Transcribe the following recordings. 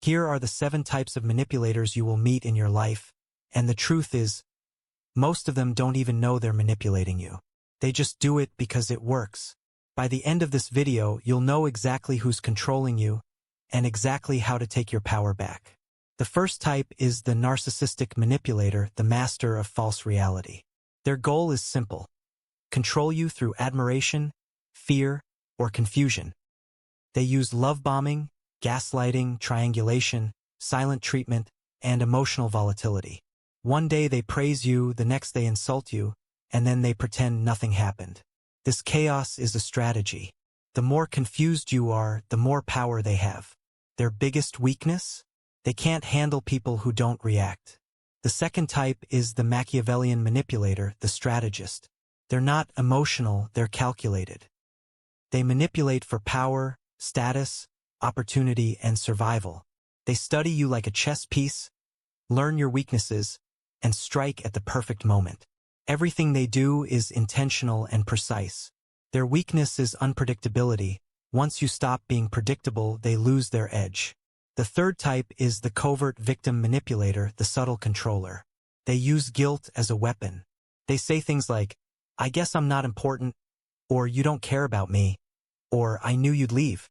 Here are the 7 types of manipulators you will meet in your life, and the truth is, most of them don't even know they're manipulating you. They just do it because it works. By the end of this video, you'll know exactly who's controlling you and exactly how to take your power back. The first type is the narcissistic manipulator, the master of false reality. Their goal is simple: control you through admiration, fear, or confusion. They use love bombing, gaslighting, triangulation, silent treatment, and emotional volatility. One day they praise you, the next they insult you, and then they pretend nothing happened. This chaos is a strategy. The more confused you are, the more power they have. Their biggest weakness? They can't handle people who don't react. The second type is the Machiavellian manipulator, the strategist. They're not emotional, they're calculated. They manipulate for power, status, opportunity, and survival. They study you like a chess piece, learn your weaknesses, and strike at the perfect moment. Everything they do is intentional and precise. Their weakness is unpredictability. Once you stop being predictable, they lose their edge. The third type is the covert victim manipulator, the subtle controller. They use guilt as a weapon. They say things like, "I guess I'm not important," or "You don't care about me," or "I knew you'd leave."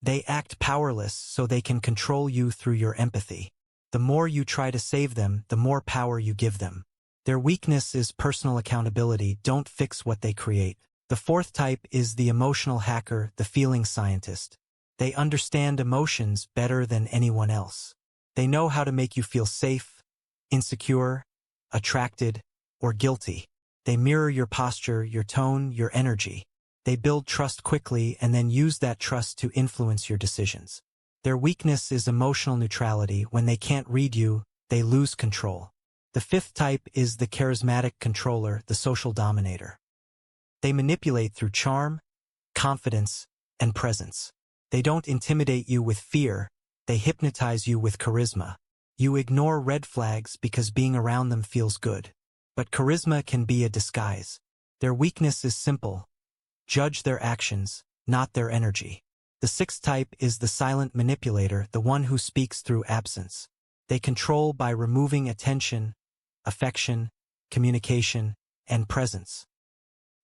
They act powerless so they can control you through your empathy. The more you try to save them, the more power you give them. Their weakness is personal accountability. Don't fix what they create. The fourth type is the emotional hacker, the feeling scientist. They understand emotions better than anyone else. They know how to make you feel safe, insecure, attracted, or guilty. They mirror your posture, your tone, your energy. They build trust quickly and then use that trust to influence your decisions. Their weakness is emotional neutrality. When they can't read you, they lose control. The fifth type is the charismatic controller, the social dominator. They manipulate through charm, confidence, and presence. They don't intimidate you with fear, they hypnotize you with charisma. You ignore red flags because being around them feels good. But charisma can be a disguise. Their weakness is simple: judge their actions, not their energy. The sixth type is the silent manipulator, the one who speaks through absence. They control by removing attention, affection, communication, and presence.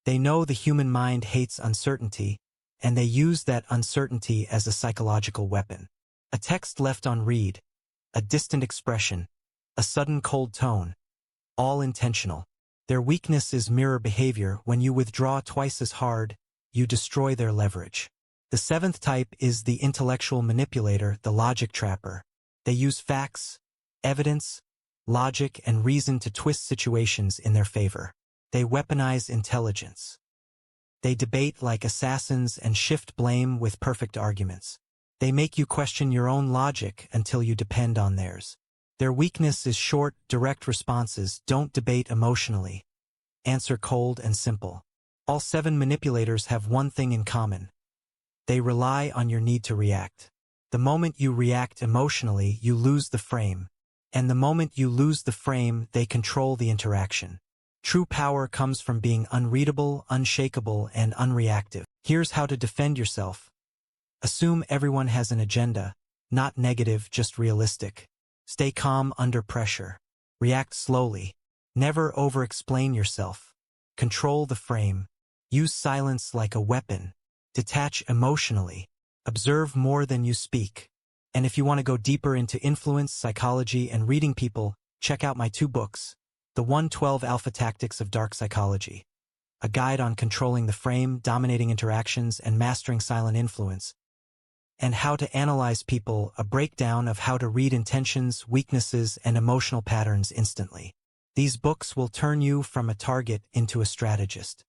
They know the human mind hates uncertainty, and they use that uncertainty as a psychological weapon. A text left unread, a distant expression, a sudden cold tone, all intentional. Their weakness is mirror behavior. When you withdraw twice as hard, you destroy their leverage. The seventh type is the intellectual manipulator, the logic trapper. They use facts, evidence, logic, and reason to twist situations in their favor. They weaponize intelligence. They debate like assassins and shift blame with perfect arguments. They make you question your own logic until you depend on theirs. Their weakness is short, direct responses. Don't debate emotionally. Answer cold and simple. All 7 manipulators have one thing in common. They rely on your need to react. The moment you react emotionally, you lose the frame. And the moment you lose the frame, they control the interaction. True power comes from being unreadable, unshakable, and unreactive. Here's how to defend yourself. Assume everyone has an agenda, not negative, just realistic. Stay calm under pressure. React slowly. Never over-explain yourself. Control the frame. Use silence like a weapon. Detach emotionally. Observe more than you speak. And if you want to go deeper into influence, psychology, and reading people, check out my 2 books. The 112 Alpha Tactics of Dark Psychology, a guide on controlling the frame, dominating interactions, and mastering silent influence, and How to Analyze People, a breakdown of how to read intentions, weaknesses, and emotional patterns instantly. These books will turn you from a target into a strategist.